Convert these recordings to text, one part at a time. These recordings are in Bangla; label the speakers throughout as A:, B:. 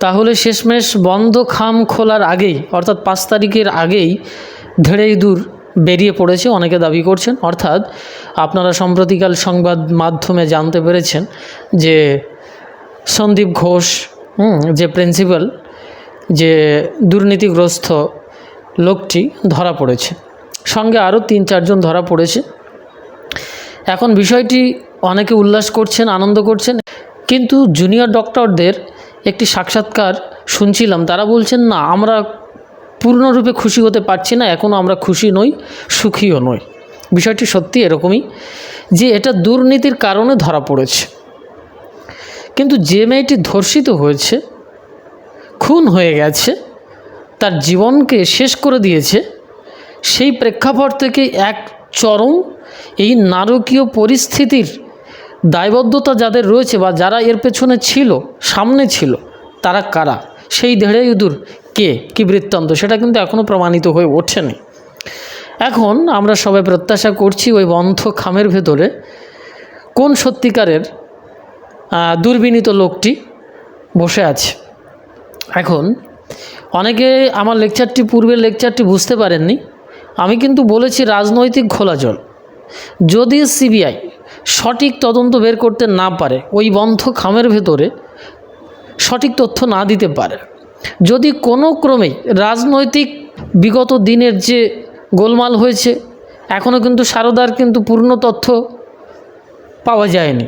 A: তাহলে শেষমেশ বন্ধ খাম খোলার আগেই অর্থাৎ 5 তারিখের আগেই ধেড়ে ইঁদুর বেরিয়ে পড়েছে অনেকে দাবি করছেন। অর্থাৎ আপনারা সম্প্রতিকাল সংবাদ মাধ্যমে জানতে পেরেছেন যে সন্দীপ ঘোষ যে প্রিন্সিপাল, যে দুর্নীতিগ্রস্ত লোকটি ধরা পড়েছে, সঙ্গে আরও 3-4 জন ধরা পড়েছে। এখন বিষয়টি অনেকে উল্লাস করছেন, আনন্দ করছেন, কিন্তু জুনিয়র ডক্টরদের একটি সাক্ষাৎকার শুনছিলাম, তারা বলছেন না, আমরা পূর্ণরূপে খুশি হতে পারছি না, এখনও আমরা খুশি নই, সুখীও নই। বিষয়টি সত্যি এরকমই যে এটা দুর্নীতির কারণে ধরা পড়েছে, কিন্তু যে মেয়েটি ধর্ষিত হয়েছে, খুন হয়ে গেছে, তার জীবনকে শেষ করে দিয়েছে, সেই প্রেক্ষাপট থেকে এক চরম এই নারকীয় পরিস্থিতির দায়বদ্ধতা যাদের রয়েছে বা যারা এর পেছনে ছিল, সামনে ছিল, তারা কারা, সেই ধেড়ে ইঁদুর কে, কী বৃত্তান্ত, সেটা কিন্তু এখনও প্রমাণিত হয়ে ওঠেনি। এখন আমরা সবাই প্রত্যাশা করছি ওই বন্ধ খামের ভেতরে কোন সত্যিকারের দুর্বিনীত লোকটি বসে আছে। এখন অনেকে আমার পূর্বের লেকচারটি বুঝতে পারেননি। আমি কিন্তু বলেছি রাজনৈতিক ঘোলাজল। যদি সিবিআই সঠিক তদন্ত বের করতে না পারে, ওই বন্ধ খামের ভেতরে সঠিক তথ্য না দিতে পারে, যদি কোনো ক্রমেই রাজনৈতিক বিগত দিনের যে গোলমাল হয়েছে, এখনও কিন্তু সারদার কিন্তু পূর্ণ তথ্য পাওয়া যায়নি,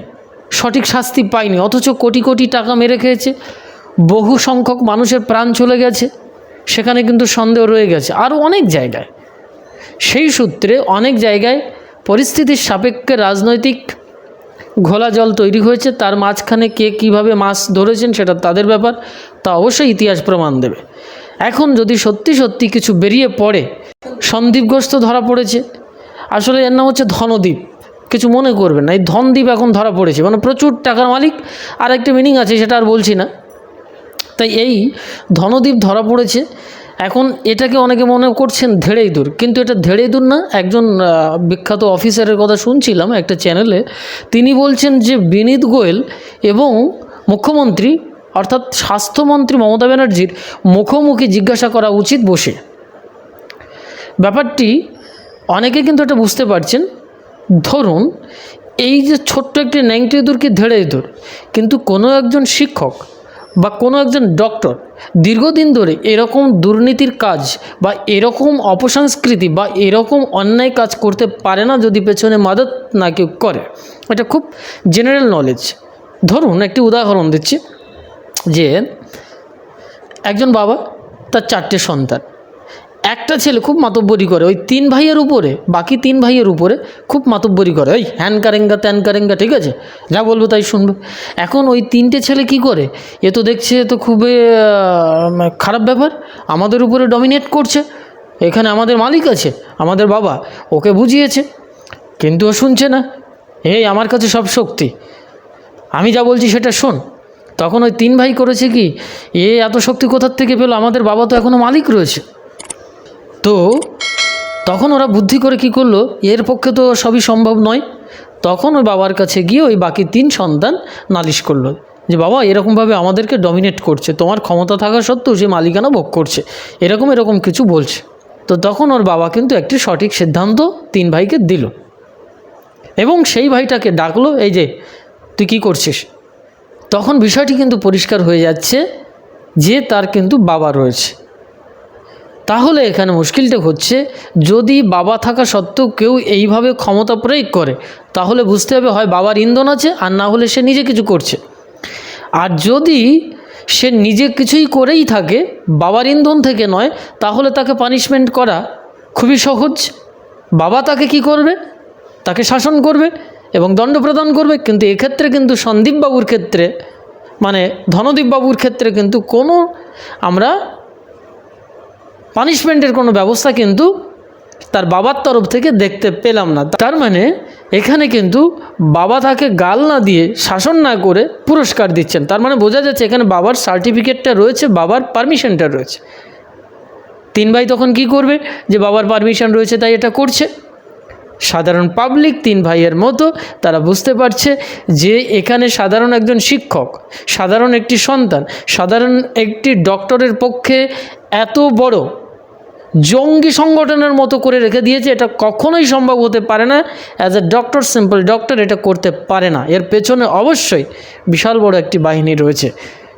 A: সঠিক শাস্তি পায়নি, অথচ কোটি কোটি টাকা মেরে খেয়েছে, বহু সংখ্যক মানুষের প্রাণ চলে গেছে, সেখানে কিন্তু সন্দেহ রয়ে গেছে আরও অনেক জায়গায়। সেই সূত্রে অনেক জায়গায় পরিস্থিতির সাপেক্ষে রাজনৈতিক ঘোলা জল তৈরি হয়েছে। তার মাঝখানে কে কীভাবে মাছ ধরেছেন সেটা তাদের ব্যাপার, তা অবশ্যই ইতিহাস প্রমাণ দেবে। এখন যদি সত্যি সত্যি কিছু বেরিয়ে পড়ে, সন্দীপ ঘোষ তো ধরা পড়েছে, আসলে এর নাম হচ্ছে ধনদ্বীপ, কিছু মনে করবেন না, এই ধনদ্বীপ এখন ধরা পড়েছে, মানে প্রচুর টাকার মালিক, আর একটা মিনিং আছে সেটা আর বলছি না। তাই এই ধনদ্বীপ ধরা পড়েছে। এখন এটাকে অনেকে মনে করছেন ধেড়ে ইঁদুর, কিন্তু এটা ধেড়ে ইঁদুর না। একজন বিখ্যাত অফিসারের কথা শুনছিলাম একটা চ্যানেলে, তিনি বলছেন যে বিনীত গোয়েল এবং মুখ্যমন্ত্রী অর্থাৎ স্বাস্থ্যমন্ত্রী মমতা ব্যানার্জির মুখোমুখি জিজ্ঞাসা করা উচিত বসে। ব্যাপারটি অনেকে কিন্তু এটা বুঝতে পারছেন। ধরুন এই যে ছোট্ট একটি ন্যাংটি ইঁদুর কি ধেড়ে ইঁদুর, কিন্তু কোনো একজন শিক্ষক বা কোনো একজন ডক্টর দীর্ঘদিন ধরে এরকম দুর্নীতির কাজ বা এরকম অপসংস্কৃতি বা এরকম অন্যায় কাজ করতে পারে না যদি পেছনে মাদত না কেউ করে। এটা খুব জেনারেল নলেজ। ধরুন একটি উদাহরণ দিচ্ছি, যে একজন বাবা, তার 4টে সন্তান, একটা ছেলে খুব মাতব্বরি করে ওই 3 ভাইয়ের উপরে, বাকি 3 ভাইয়ের উপরে খুব মাতব্বরি করে, ওই হ্যান কারেঙ্গা ত্যান কারেঙ্গা, ঠিক আছে, যা বলবো তাই শুনবে। এখন ওই 3টে ছেলে কি করে, এ তো দেখছে তো খুবই খারাপ ব্যাপার, আমাদের উপরে ডমিনেট করছে, এখানে আমাদের মালিক আছে, আমাদের বাবা ওকে বুঝিয়েছে, কিন্তু ও শুনছে না, এই আমার কাছে সব শক্তি, আমি যা বলছি সেটা শোন। তখন ওই 3 ভাই করেছে কি, এত শক্তি কোথার থেকে পেল, আমাদের বাবা তো এখনও মালিক রয়েছে। তো তখন ওরা বুদ্ধি করে কি করলো, এর পক্ষে তো সবই সম্ভব নয়, তখন ওই বাবার কাছে গিয়ে ওই বাকি 3 সন্তান নালিশ করলো যে বাবা এরকমভাবে আমাদেরকে ডমিনেট করছে, তোমার ক্ষমতা থাকা সত্ত্বেও সে মালিকানা ভোগ করছে, এরকম কিছু বলছে। তো তখন ওর বাবা কিন্তু একটি সঠিক সিদ্ধান্ত 3 ভাইকে দিল এবং সেই ভাইটাকে ডাকলো, এই যে তুই কী করছিস। তখন বিষয়টি কিন্তু পরিষ্কার হয়ে যাচ্ছে যে তার কিন্তু বাবা রয়েছে। তাহলে এখানে মুশকিলটা হচ্ছে, যদি বাবা থাকা সত্ত্বেও কেউ এইভাবে ক্ষমতা প্রয়োগ করে, তাহলে বুঝতে হবে হয় বাবার ইন্ধন আছে, আর না হলে সে নিজে কিছু করছে। আর যদি সে নিজে কিছুই করেই থাকে, বাবার ইন্ধন থেকে নয়, তাহলে তাকে পানিশমেন্ট করা খুবই সহজ। বাবা তাকে কি করবে, তাকে শাসন করবে এবং দণ্ড প্রদান করবে। কিন্তু এক্ষেত্রে কিন্তু সন্দীপ বাবুর ক্ষেত্রে, মানে ধনদ্বীপ বাবুর ক্ষেত্রে কিন্তু কোনো আমরা পানিশমেন্টের কোনো ব্যবস্থা কিন্তু তার বাবার তরফ থেকে দেখতে পেলাম না। তার মানে এখানে কিন্তু বাবা তাকে গাল না দিয়ে, শাসন না করে পুরস্কার দিচ্ছেন। তার মানে বোঝা যাচ্ছে এখানে বাবার সার্টিফিকেটটা রয়েছে, বাবার পারমিশনটা রয়েছে। 3 ভাই তখন কি করবে, যে বাবার পারমিশন রয়েছে তাই এটা করছে, সাধারণ পাবলিক 3 ভাইয়ের মতো তারা বুঝতে পারছে যে এখানে সাধারণ একজন শিক্ষক, সাধারণ একটি সন্তান, সাধারণ একটি ডক্টরের পক্ষে এত বড় জঙ্গি সংগঠনের মতো করে রেখে দিয়েছে, এটা কখনোই সম্ভব হতে পারে না। As a doctor, simple doctor এটা করতে পারে না। এর পেছনে অবশ্যই বিশাল বড় একটি বাহিনী রয়েছে।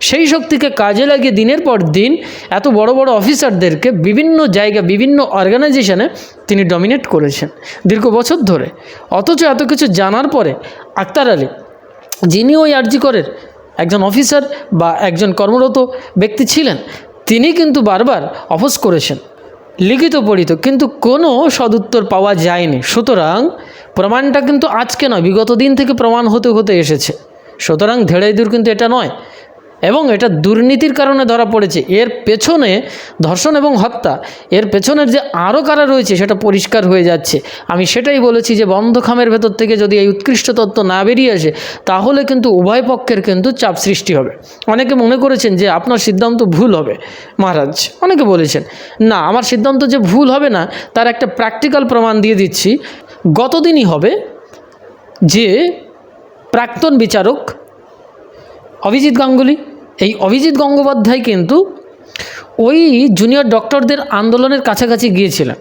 A: সেই শক্তিকে কাজে লাগিয়ে দিনের পর দিন এত বড় বড় অফিসারদেরকে বিভিন্ন জায়গা, বিভিন্ন অর্গানাইজেশনে তিনি ডমিনেট করেছেন দীর্ঘ বছর ধরে। অথচ এত কিছু জানার পরে আক্তার আলী, যিনি ওই আরজি করের একজন অফিসার বা একজন কর্মরত ব্যক্তি ছিলেন, তিনি কিন্তু বারবার অপোজ করেছেন, লিখিত পড়িত, কিন্তু কোনো সদুত্তর পাওয়া যায়নি। সুতরাং প্রমাণটা কিন্তু আজকে নয়, বিগত দিন থেকে প্রমাণ হতে হতে এসেছে। সুতরাং ধেড়ে দূর কিন্তু এটা নয়, এবং এটা দুর্নীতির কারণে ধরা পড়েছে। এর পেছনে ধর্ষণ এবং হত্যা, এর পেছনের যে আরও কারা রয়েছে সেটা পরিষ্কার হয়ে যাচ্ছে। আমি সেটাই বলেছি যে বন্ধ খামের ভেতর থেকে যদি এই উৎকৃষ্ট তত্ত্ব না বেরিয়ে আসে, তাহলে কিন্তু উভয় পক্ষের কিন্তু চাপ সৃষ্টি হবে। অনেকে মনে করেছেন যে আপনার সিদ্ধান্ত ভুল হবে মহারাজ, অনেকে বলেছেন। না, আমার সিদ্ধান্ত যে ভুল হবে না তার একটা প্র্যাকটিক্যাল প্রমাণ দিয়ে দিচ্ছি। গতদিনই হবে যে প্রাক্তন বিচারক অভিজিৎ গাঙ্গুলি, এই অভিজিৎ গঙ্গোপাধ্যায় কিন্তু ওই জুনিয়র ডক্টরদের আন্দোলনের কাছাকাছি গিয়েছিলেন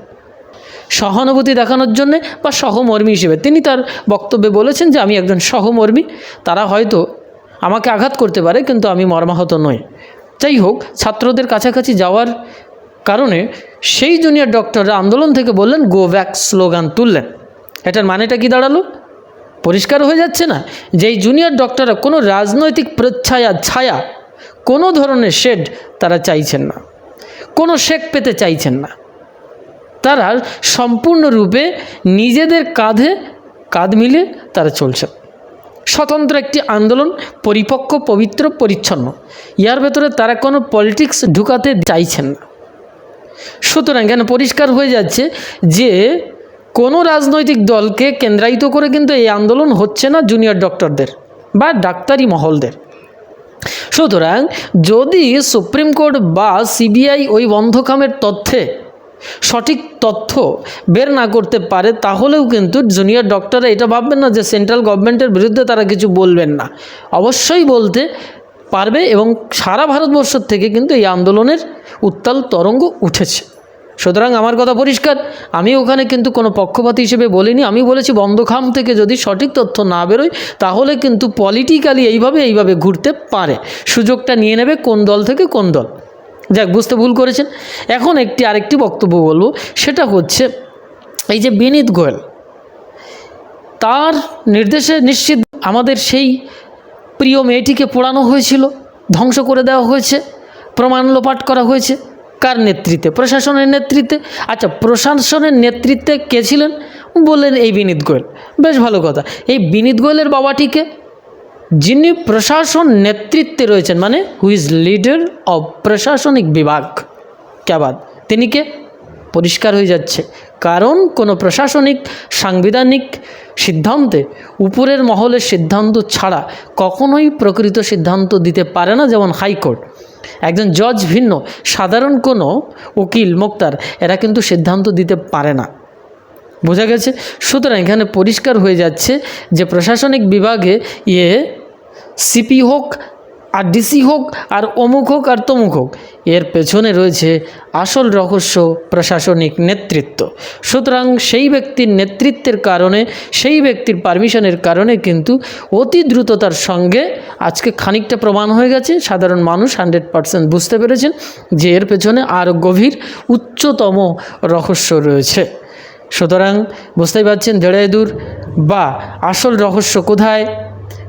A: সহানুভূতি দেখানোর জন্যে বা সহমর্মী হিসেবে। তিনি তার বক্তব্যে বলেছেন যে আমি একজন সহমর্মী, তারা হয়তো আমাকে আঘাত করতে পারে কিন্তু আমি মর্মাহত নই। যাই হোক, ছাত্রদের কাছাকাছি যাওয়ার কারণে সেই জুনিয়র ডক্টররা আন্দোলন থেকে বললেন গো ব্যাক স্লোগান তুললেন। এটার মানেটা কি দাঁড়ালো? পরিষ্কার হয়ে যাচ্ছে না যে এই জুনিয়র ডক্টররা কোনো রাজনৈতিক ছায়া, কোনো ধরনের শেড তারা চাইছেন না, কোনো শেক পেতে চাইছেন না। তারা সম্পূর্ণরূপে নিজেদের কাঁধে কাঁধ মিলে তারা চলছে। স্বতন্ত্র একটি আন্দোলন, পরিপক্ক, পবিত্র, পরিচ্ছন্ন। ইয়ার ভেতরে তারা কোনো পলিটিক্স ঢুকাতে চাইছেন না। সুতরাং এখানে পরিষ্কার হয়ে যাচ্ছে যে কোনো রাজনৈতিক দলকে কেন্দ্রায়িত করে কিন্তু এই আন্দোলন হচ্ছে না জুনিয়র ডক্টরদের বা ডাক্তারি মহলদের। সুতরাং যদি সুপ্রিম কোর্ট বা সিবিআই ওই বন্ধখামের তথ্যে সঠিক তথ্য বের না করতে পারে, তাহলেও কিন্তু জুনিয়র ডক্টররা এটা ভাববেন না যে সেন্ট্রাল গভর্নমেন্টের বিরুদ্ধে তারা কিছু বলবেন না। অবশ্যই বলতে পারবে, এবং সারা ভারতবর্ষ থেকে কিন্তু এই আন্দোলনের উত্তাল তরঙ্গ উঠেছে। সুতরাং আমার কথা পরিষ্কার, আমি ওখানে কিন্তু কোনো পক্ষপাতী হিসেবে বলিনি। আমি বলেছি বন্ধখাম থেকে যদি সঠিক তথ্য না বেরোয় তাহলে কিন্তু পলিটিক্যালি এইভাবে ঘুরতে পারে, সুযোগটা নিয়ে নেবে কোন দল থেকে কোন দল। যাক, বুঝতে ভুল করেছেন। এখন আরেকটি বক্তব্য বলবো, সেটা হচ্ছে এই যে বিনীত গোয়েল, তার নির্দেশে নিশ্চিত আমাদের সেই প্রিয় মেয়েটিকে পোড়ানো হয়েছিল, ধ্বংস করে দেওয়া হয়েছে, প্রমাণ লোপাট করা হয়েছে। কার নেতৃত্বে? প্রশাসনের নেতৃত্বে। আচ্ছা, প্রশাসনের নেতৃত্বে কে ছিলেন? বললেন এই বিনীত গোয়েল। বেশ ভালো কথা। এই বিনীত গোয়েলের বাবাটিকে, যিনি প্রশাসন নেতৃত্বে রয়েছেন, মানে হু ইজ লিডার অব প্রশাসনিক বিভাগ, ক্যাবাদ, তিনি কে? পরিষ্কার হয়ে যাচ্ছে। কারণ কোনো প্রশাসনিক সাংবিধানিক সিদ্ধান্তে উপরের মহলের সিদ্ধান্ত ছাড়া কখনোই প্রকৃত সিদ্ধান্ত দিতে পারে না। যেমন হাইকোর্ট, একজন জজ ভিন্ন, সাধারণ কোনো উকিল, মোক্তার, এরা কিন্তু সিদ্ধান্ত দিতে পারে না। বোঝা গেছে? সুতরাং এখানে পরিষ্কার হয়ে যাচ্ছে যে প্রশাসনিক বিভাগে সিপি হোক আর ডিসি হোক আর অমুক হোক আর তমুক হোক, এর পেছনে রয়েছে আসল রহস্য প্রশাসনিক নেতৃত্ব। সুতরাং সেই ব্যক্তির নেতৃত্বের কারণে, সেই ব্যক্তির পারমিশনের কারণে কিন্তু অতি দ্রুততার সঙ্গে আজকে খানিকটা প্রমাণ হয়ে গেছে। সাধারণ মানুষ 100% বুঝতে পেরেছেন যে এর পেছনে আরও গভীর উচ্চতম রহস্য রয়েছে। সুতরাং বুঝতেই পারছেন ধেড়ে দূর বা আসল রহস্য কোথায়।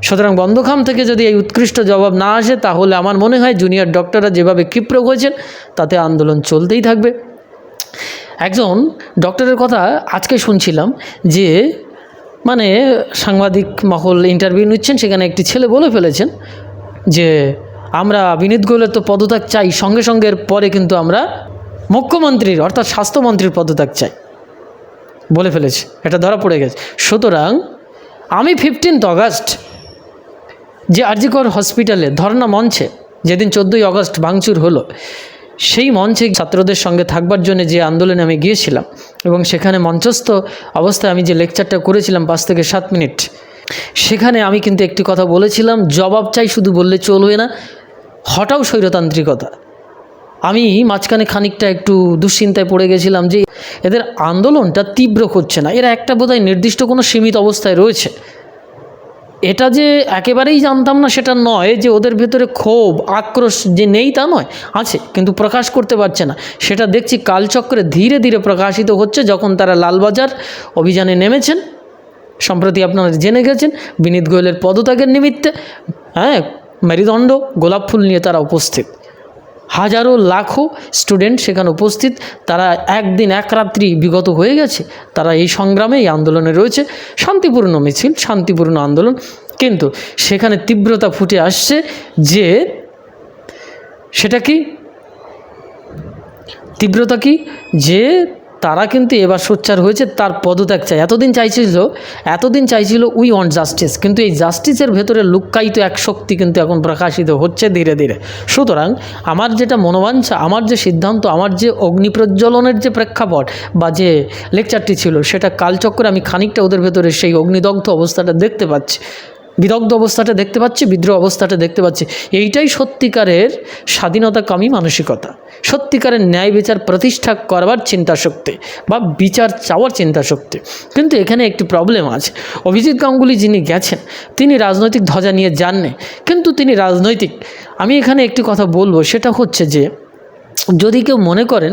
A: সুতরাং বন্ধখাম থেকে যদি এই উৎকৃষ্ট জবাব না আসে, তাহলে আমার মনে হয় জুনিয়র ডক্টররা যেভাবে ক্ষিপ্র হয়েছেন তাতে আন্দোলন চলতেই থাকবে। একজন ডক্টরের কথা আজকে শুনছিলাম যে মানে সাংবাদিক মহল ইন্টারভিউ নিচ্ছেন, সেখানে একটি ছেলে বলে ফেলেছেন যে আমরা বিনীত গোয়েলের তো পদত্যাগ চাই, সঙ্গে সঙ্গে এর পরে কিন্তু আমরা মুখ্যমন্ত্রীর অর্থাৎ স্বাস্থ্যমন্ত্রীর পদত্যাগ চাই বলে ফেলেছে। এটা ধরা পড়ে গেছে। সুতরাং আমি 15 অগাস্ট যে আরজি কর হসপিটালে ধর্ণা মঞ্চে যেদিন 14ই অগস্ট ভাঙচুর হলো, সেই মঞ্চে ছাত্রদের সঙ্গে থাকবার জন্য যে আন্দোলনে আমি গিয়েছিলাম এবং সেখানে মঞ্চস্থ অবস্থায় আমি যে লেকচারটা করেছিলাম 5 থেকে 7 মিনিট, সেখানে আমি কিন্তু একটি কথা বলেছিলাম, জবাব চাই শুধু বললে চলবে না, হটাও স্বৈরতান্ত্রিকতা। আমি মাঝখানে খানিকটা একটু দুশ্চিন্তায় পড়ে গেছিলাম যে এদের আন্দোলনটা তীব্র করছে না, এরা একটা বোধহয় নির্দিষ্ট কোনো সীমিত অবস্থায় রয়েছে। এটা যে একেবারেই জানতাম না সেটা নয়, যে ওদের ভেতরে ক্ষোভ আক্রোশ যে নেই তা নয়, আছে, কিন্তু প্রকাশ করতে পারছে না। সেটা দেখছি কালচক্রে ধীরে ধীরে প্রকাশিত হচ্ছে যখন তারা লালবাজার অভিযানে নেমেছেন। সম্প্রতি আপনারা জেনে গেছেন বিনীত গোয়েলের পদত্যাগের নিমিত্তে মেরুদণ্ড গোলাপ ফুল নিয়ে তারা উপস্থিত, হাজারো লাখো স্টুডেন্ট সেখানে উপস্থিত। তারা একদিন এক রাত্রি বিগত হয়ে গেছে, তারা এই সংগ্রামে এই আন্দোলনে রয়েছে। শান্তিপূর্ণ মিছিল, শান্তিপূর্ণ আন্দোলন, কিন্তু সেখানে তীব্রতা ফুটে আসছে যে সেটা কি তীব্রতা কি যে তারা কিন্তু এবার সোচ্চার হয়েছে, তার পদত্যাগ চাই। এতদিন চাইছিল উই ওয়ান্ট জাস্টিস, কিন্তু এই জাস্টিসের ভেতরে লুক্কায়িত এক শক্তি কিন্তু এখন প্রকাশিত হচ্ছে ধীরে ধীরে। সুতরাং আমার যেটা মনোবাঞ্ছা, আমার যে সিদ্ধান্ত, আমার যে অগ্নিপ্রজ্বলনের যে প্রেক্ষাপট বা যে লেকচারটি ছিল, সেটা কালচক্রে আমি খানিকটা ওদের ভেতরে সেই অগ্নিদগ্ধ অবস্থাটা দেখতে পাচ্ছি, বিদগ্ধ অবস্থাটা দেখতে পাচ্ছি, বিদ্রোহ অবস্থাটা দেখতে পাচ্ছি। এইটাই সত্যিকারের স্বাধীনতাকামী মানসিকতা, সত্যিকারের ন্যায় বিচার প্রতিষ্ঠা করবার চিন্তাশক্তি বা বিচার চাওয়ার চিন্তাশক্তি। কিন্তু এখানে একটি প্রবলেম আছে। অভিজিৎ গাঙ্গুলি যিনি গেছেন, তিনি রাজনৈতিক ধ্বজা নিয়ে যাননি, কিন্তু তিনি রাজনৈতিক। আমি এখানে একটি কথা বলবো, সেটা হচ্ছে যে যদি কেউ মনে করেন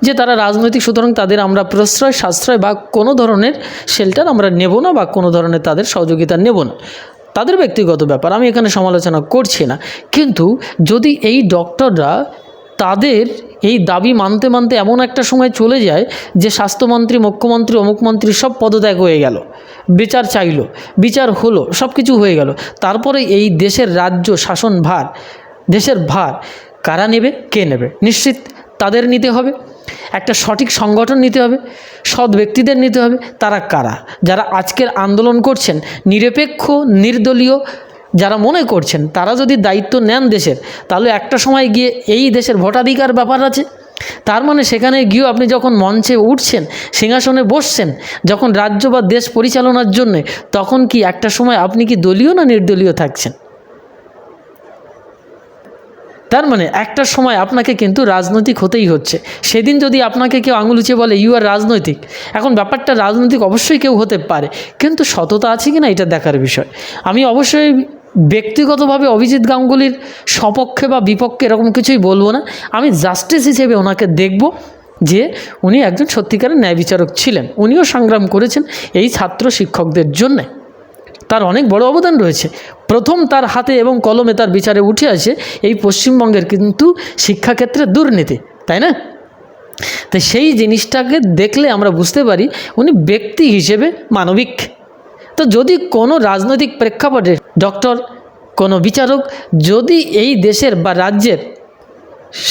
A: যে তারা রাজনৈতিক, সুতরাং তাদের আমরা প্রশ্রয় সাশ্রয় বা কোনো ধরনের শেল্টার আমরা নেব না বা কোনো ধরনের তাদের সহযোগিতা নেব না, তাদের ব্যক্তিগত ব্যাপার, আমি এখানে সমালোচনা করছি না। কিন্তু যদি এই ডক্টররা তাদের এই দাবি মানতে মানতে এমন একটা সময় চলে যায় যে স্বাস্থ্যমন্ত্রী, মুখ্যমন্ত্রী, অমুক মন্ত্রী সব পদত্যাগ হয়ে গেল, বিচার চাইলো, বিচার হলো, সব কিছু হয়ে গেল, তারপরে এই দেশের রাজ্য শাসন ভার, দেশের ভার কারা নেবে? কে নেবে? নিশ্চিত তাদের নিতে হবে। একটা সঠিক সংগঠন নিতে হবে, সৎ ব্যক্তিদের নিতে হবে। তারা কারা? যারা আজকের আন্দোলন করছেন, নিরপেক্ষ নির্দলীয় যারা মনে করছেন, তারা যদি দায়িত্ব নেন দেশের, তাহলে একটা সময় গিয়ে এই দেশের ভোটাধিকার ব্যাপার আছে। তার মানে সেখানে গিয়েও আপনি যখন মঞ্চে উঠছেন, সিংহাসনে বসছেন, যখন রাজ্য বা দেশ পরিচালনার জন্যে, তখন কি একটা সময় আপনি কি দলীয় না নির্দলীয় থাকছেন? তার মানে একটা সময় আপনাকে কিন্তু রাজনৈতিক হতেই হচ্ছে। সেদিন যদি আপনাকে কেউ আঙুল উঁচিয়ে বলে ইউ আর রাজনৈতিক, এখন ব্যাপারটা রাজনৈতিক অবশ্যই কেউ হতে পারে, কিন্তু সততা আছে কি না এটা দেখার বিষয়। আমি অবশ্যই ব্যক্তিগতভাবে অভিজিৎ গাঙ্গুলির সপক্ষে বা বিপক্ষে এরকম কিছুই বলবো না। আমি জাস্টিস হিসেবে ওনাকে দেখব যে উনি একজন সত্যিকারের ন্যায় বিচারক ছিলেন, উনিও সংগ্রাম করেছেন এই ছাত্র শিক্ষকদের জন্যে, তার অনেক বড় অবদান রয়েছে। প্রথম তার হাতে এবং কলমে তার বিচারে উঠে আসে এই পশ্চিমবঙ্গের কিন্তু শিক্ষাক্ষেত্রে দুর্নীতি, তাই না? তাই সেই জিনিসটাকে দেখলে আমরা বুঝতে পারি উনি ব্যক্তি হিসেবে মানবিক। তো যদি কোনো রাজনৈতিক প্রেক্ষাপটে ডক্টর, কোনো বিচারক যদি এই দেশের বা রাজ্যের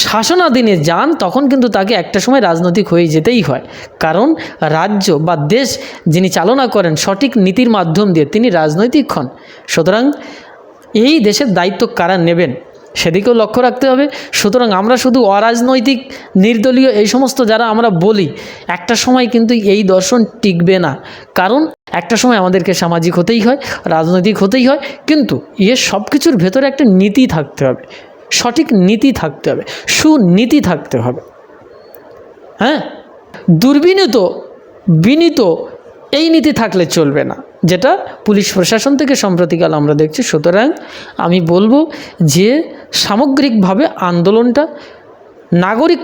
A: শাসনাধীনে যান, তখন কিন্তু তাকে একটা সময় রাজনৈতিক হয়ে যেতেই হয়। কারণ রাজ্য বা দেশ যিনি চালনা করেন সঠিক নীতির মাধ্যম দিয়ে, তিনি রাজনৈতিক হন। সুতরাং এই দেশের দায়িত্ব কারা নেবেন সেদিকেও লক্ষ্য রাখতে হবে। সুতরাং আমরা শুধু অরাজনৈতিক, নির্দলীয় এই সমস্ত যারা আমরা বলি, একটা সময় কিন্তু এই দর্শন টিকবে না। কারণ একটা সময় আমাদেরকে সামাজিক হতেই হয়, রাজনৈতিক হতেই হয়, কিন্তু সব কিছুর ভেতরে একটা নীতি থাকতে হবে, সঠিক নীতি থাকতে হবে, সুনীতি থাকতে হবে। হ্যাঁ, বিনীত এই নীতি থাকলে চলবে না, যেটা পুলিশ প্রশাসন থেকে সম্প্রতিকাল আমরা দেখছি। সুতরাং আমি বলবো যে সামগ্রিকভাবে আন্দোলনটা, নাগরিক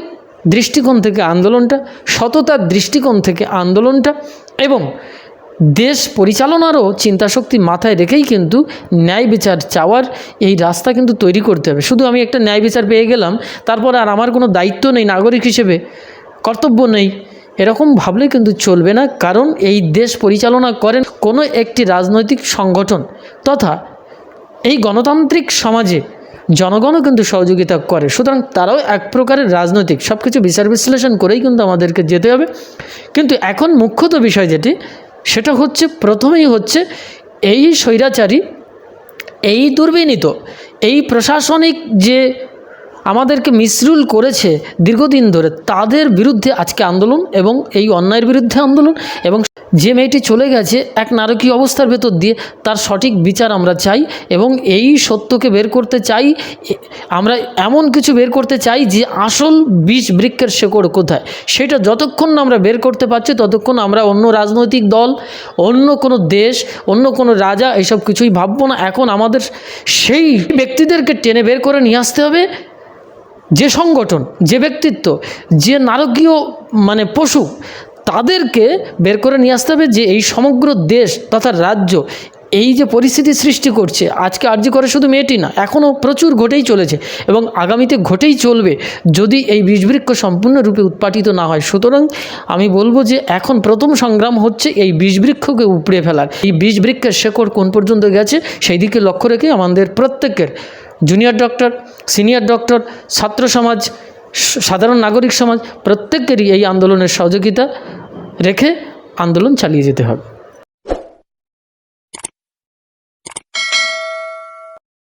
A: দৃষ্টিকোণ থেকে আন্দোলনটা, সততার দৃষ্টিকোণ থেকে আন্দোলনটা এবং দেশ পরিচালনারও চিন্তাশক্তি মাথায় রেখেই কিন্তু ন্যায় বিচার চাওয়ার এই রাস্তা কিন্তু তৈরি করতে হবে। শুধু আমি একটা ন্যায় বিচার পেয়ে গেলাম, তারপর আর আমার কোনো দায়িত্ব নেই, নাগরিক হিসেবে কর্তব্য নেই, এরকম ভাবলে কিন্তু চলবে না। কারণ এই দেশ পরিচালনা করেন কোনো একটি রাজনৈতিক সংগঠন, তথা এই গণতান্ত্রিক সমাজে জনগণও কিন্তু সহযোগিতা করে। সুতরাং তারাও এক প্রকারের রাজনৈতিক। সব কিছু বিচার বিশ্লেষণ করেই কিন্তু আমাদেরকে যেতে হবে। কিন্তু এখন মুখ্যত বিষয় যেটি, সেটা হচ্ছে প্রথমেই হচ্ছে এই স্বৈরাচারী, এই দুর্বিনীত, এই প্রশাসনিক যে আমাদেরকে মিসরুল করেছে দীর্ঘদিন ধরে, তাদের বিরুদ্ধে আজকে আন্দোলন এবং এই অন্যায়ের বিরুদ্ধে আন্দোলন। এবং যে মেয়েটি চলে গেছে এক নারকীয় অবস্থার ভেতর দিয়ে, তার সঠিক বিচার আমরা চাই এবং এই সত্যকে বের করতে চাই। আমরা এমন কিছু বের করতে চাই যে আসল বীজ বৃক্ষের শেকড় কোথায়, সেটা যতক্ষণ না আমরা বের করতে পারছি ততক্ষণ আমরা অন্য রাজনৈতিক দল, অন্য কোনো দেশ, অন্য কোনো রাজা এসব কিছুই ভাববো না। এখন আমাদের সেই ব্যক্তিদেরকে টেনে বের করে নিয়ে আসতে হবে, যে সংগঠন, যে ব্যক্তিত্ব, যে নারকীয় পশু, তাদেরকে বের করে নিয়ে আসতে হবে, যে এই সমগ্র দেশ তথা রাজ্য এই যে পরিস্থিতি সৃষ্টি করছে, আজকে আরজি করে শুধু মেয়েটি না, এখনও প্রচুর ঘটেই চলেছে এবং আগামীতে ঘটেই চলবে যদি এই বীজবৃক্ষ সম্পূর্ণরূপে উৎপাটিত না হয়। সুতরাং আমি বলবো যে এখন প্রথম সংগ্রাম হচ্ছে এই বীজবৃক্ষকে উপড়ে ফেলার। এই বীজবৃক্ষের শেকড় কোন পর্যন্ত গেছে সেই দিকে লক্ষ্য রেখে আমাদের প্রত্যেকের, জুনিয়র ডক্টর, সিনিয়র ডক্টর, ছাত্র সমাজ, সাধারণ নাগরিক সমাজ, প্রত্যেকেরই এই আন্দোলনের সহযোগিতা রেখে আন্দোলন চালিয়ে যেতে হবে।